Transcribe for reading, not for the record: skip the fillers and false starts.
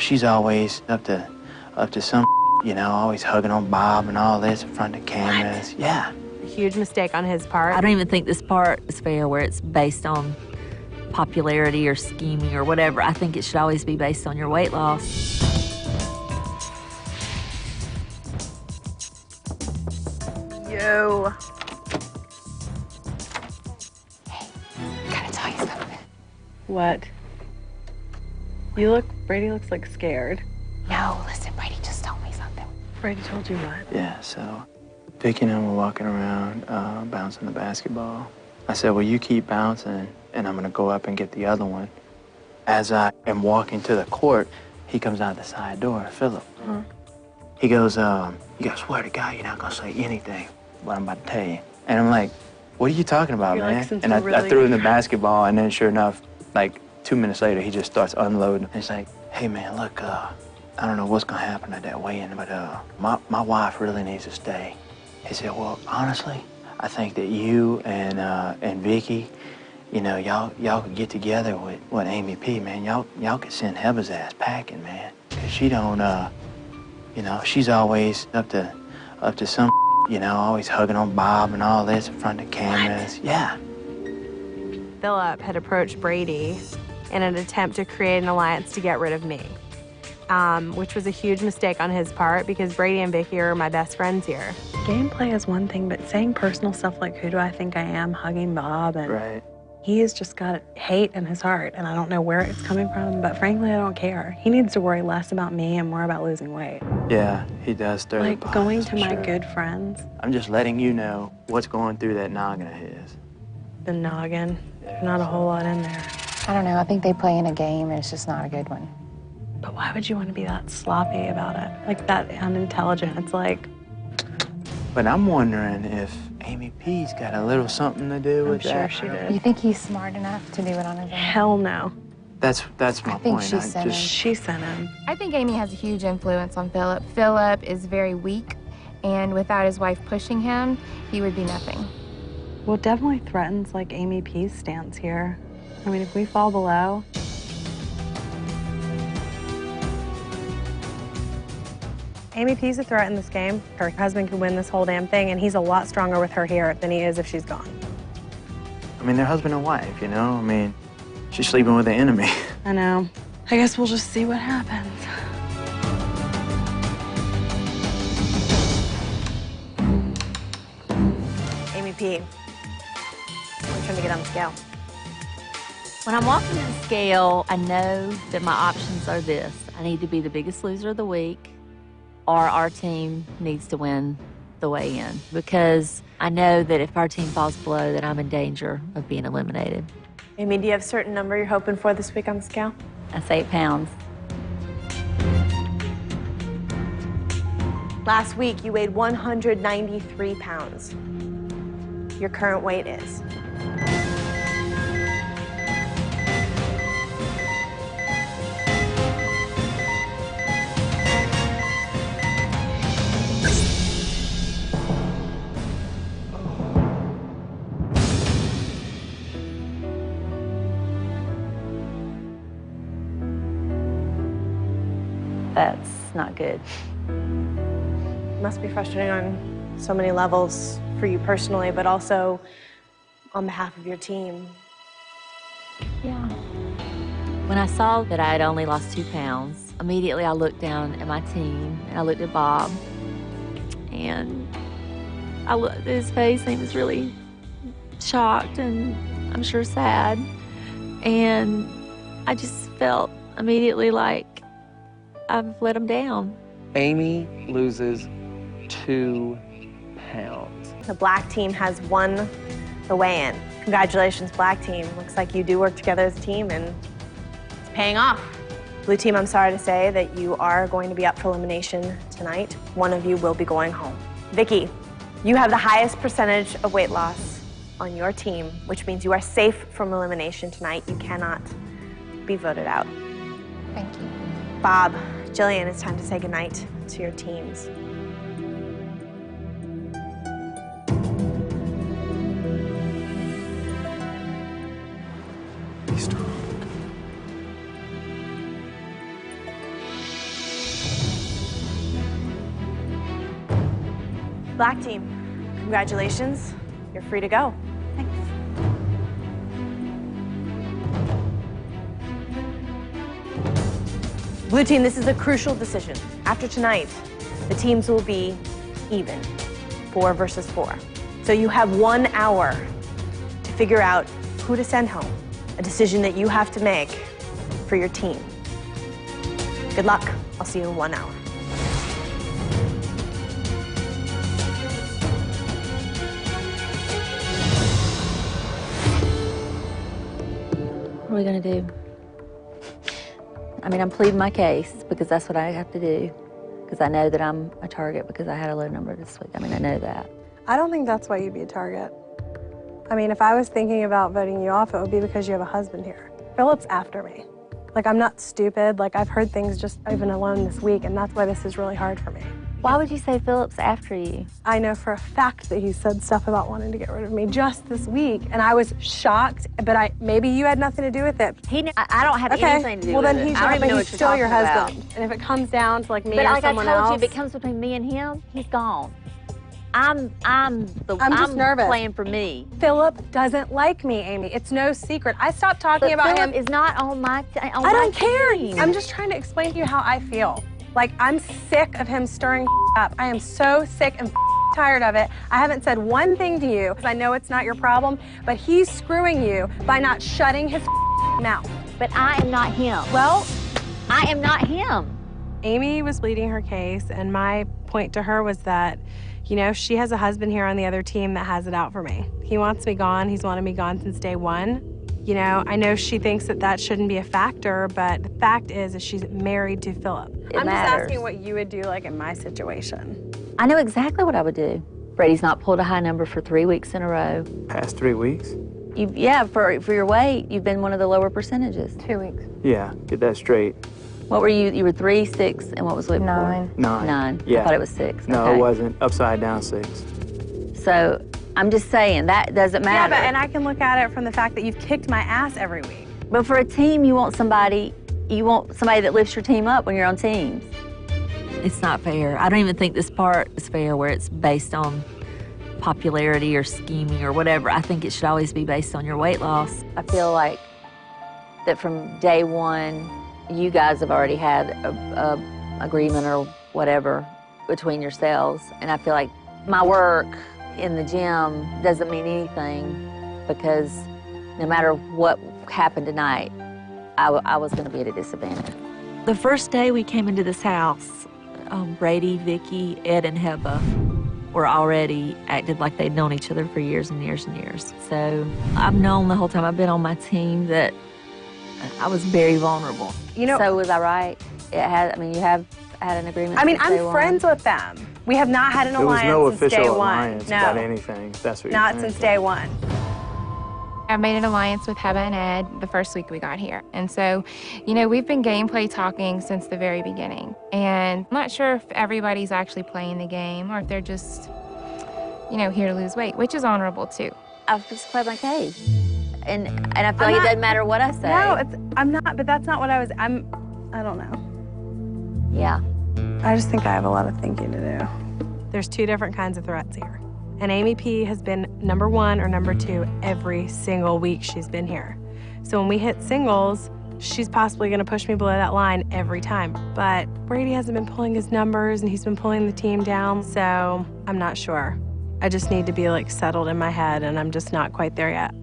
she's always up to some, always hugging on Bob and all this in front of the cameras. What? Yeah. A huge mistake on his part. I don't even think this part is fair where it's based on popularity or scheming or whatever. I think it should always be based on your weight loss. Yo. Hey, gotta tell you something. What? Brady looks like scared. No, listen, Brady just told me something. Brady told you what? Yeah, so Vicky and I were walking around, bouncing the basketball. I said, well, you keep bouncing, and I'm gonna go up and get the other one. As I am walking to the court, he comes out the side door, Philip. Uh-huh. He goes, you gotta swear to God you're not gonna say anything what I'm about to tell you. And I'm like, what are you talking about, You're man? Like, and I threw in the basketball, and then sure enough, like 2 minutes later, he just starts unloading. And he's like, hey man, look, I don't know what's gonna happen at that weigh-in, but my wife really needs to stay. He said, well, honestly, I think that you and Vicky, y'all could get together with Amy P, man. Y'all could send Heba's ass packing, man. Cause she don't, she's always up to some, always hugging on Bob and all this in front of the cameras. What? Yeah. Philip had approached Brady in an attempt to create an alliance to get rid of me, which was a huge mistake on his part because Brady and Vicky are my best friends here. Gameplay is one thing, but saying personal stuff like, who do I think I am, hugging Bob, and right. He has just got hate in his heart, and I don't know where it's coming from, but frankly, I don't care. He needs to worry less about me and more about losing weight. Yeah, he does stir the pot, going to my sure. good friends. I'm just letting you know what's going through that noggin of his. The noggin, there's not a whole lot in there. I don't know, I think they play in a game and it's just not a good one. But why would you want to be that sloppy about it? Like that unintelligent, it's like... But I'm wondering if Amy P's got a little something to do with that. I'm sure she did. You think he's smart enough to do it on his own? Hell no. That's my I think point. she sent him. She sent him. I think Amy has a huge influence on Philip. Philip is very weak, and without his wife pushing him, he would be nothing. Well, it definitely threatens like Amy P's stance here. I mean, if we fall below, Amy P's a threat in this game. Her husband could win this whole damn thing, and he's a lot stronger with her here than he is if she's gone. I mean, they're husband and wife, I mean, she's sleeping with the enemy. I know. I guess we'll just see what happens. Amy P, I'm trying to get on the scale. When I'm walking the scale, I know that my options are this. I need to be the biggest loser of the week, or our team needs to win the weigh-in, because I know that if our team falls below, that I'm in danger of being eliminated. Amy, do you have a certain number you're hoping for this week on the scale? That's 8 pounds. Last week, you weighed 193 pounds. Your current weight is? That's not good. Must be frustrating on so many levels for you personally, but also on behalf of your team. Yeah. When I saw that I had only lost 2 pounds, immediately I looked down at my team, and I looked at Bob, and I looked at his face, and he was really shocked and I'm sure sad. And I just felt immediately like I've let him down. Amy loses 2 pounds. The black team has won the weigh-in. Congratulations, black team. Looks like you do work together as a team and it's paying off. Blue team, I'm sorry to say that you are going to be up for elimination tonight. One of you will be going home. Vicky, you have the highest percentage of weight loss on your team, which means you are safe from elimination tonight. You cannot be voted out. Thank you. Bob, Jillian, it's time to say goodnight to your teams. Be strong. Black team, congratulations. You're free to go. Thanks. Blue team, this is a crucial decision. After tonight, the teams will be even, 4 versus 4. So you have 1 hour to figure out who to send home, a decision that you have to make for your team. Good luck. I'll see you in 1 hour. What are we gonna do? I mean, I'm pleading my case because that's what I have to do. Because I know that I'm a target because I had a low number this week. I mean, I know that. I don't think that's why you'd be a target. I mean, if I was thinking about voting you off, it would be because you have a husband here. Philip's after me. Like, I'm not stupid. Like, I've heard things just even alone this week, and that's why this is really hard for me. Why would you say Philip's after you? I know for a fact that he said stuff about wanting to get rid of me just this week, and I was shocked, but maybe you had nothing to do with it. I don't have anything to do well, with then it. he's, I don't even know he's what you're still your talking husband. about. And if it comes down to like me But or like I someone told else, you, if it comes between me and him, he's gone. I'm just nervous. playing for me. Philip doesn't like me, Amy. It's no secret. I stopped talking about Philip him. is not on my team. I don't care. I'm just trying to explain to you how I feel. Like, I'm sick of him stirring up. I am so sick and tired of it. I haven't said one thing to you. I know it's not your problem, but he's screwing you by not shutting his mouth. But I am not him. Well, I am not him. Amy was pleading her case, and my point to her was that, you know, she has a husband here on the other team that has it out for me. He wants me gone. He's wanted me gone since day one. You know, I know she thinks that that shouldn't be a factor, but the fact is she's married to Philip. I'm just asking what you would do, like, in my situation. I know exactly what I would do. Brady's not pulled a high number for 3 weeks in a row. Past 3 weeks? Yeah, for your weight, you've been one of the lower percentages. 2 weeks. Yeah, get that straight. What were you? You were 3, 6, and what was weight 9. before? 9. 9. Yeah. I thought it was 6. No, Okay. it wasn't. Upside down 6. So I'm just saying that doesn't matter. Yeah, and I can look at it from the fact that you've kicked my ass every week. But for a team, you want somebody that lifts your team up when you're on teams. It's not fair. I don't even think this part is fair where it's based on popularity or scheming or whatever. I think it should always be based on your weight loss. I feel like that from day one, you guys have already had a agreement or whatever between yourselves. And I feel like my work in the gym doesn't mean anything because no matter what happened tonight, I was going to be at a disadvantage. The first day we came into this house, Brady, Vicky, Ed, and Heba were already acted like they'd known each other for years and years and years. So I've known the whole time I've been on my team that I was very vulnerable. You know, so was I right? You have had an agreement. I mean, since I'm day one? friends with them. We have not had an There was alliance no since day official one. alliance No, about anything, if that's what you're not saying. since day one. I made an alliance with Heba and Ed the first week we got here. And so, you know, we've been gameplay talking since the very beginning. And I'm not sure if everybody's actually playing the game or if they're just, you know, here to lose weight, which is honorable too. I've just played my case. And I feel like it doesn't matter what I say. No, I'm not, but that's not what I don't know. Yeah. I just think I have a lot of thinking to do. There's 2 different kinds of threats here. And Amy P has been number 1 or number 2 every single week she's been here. So when we hit singles, she's possibly gonna push me below that line every time. But Brady hasn't been pulling his numbers and he's been pulling the team down, so I'm not sure. I just need to be like settled in my head and I'm just not quite there yet.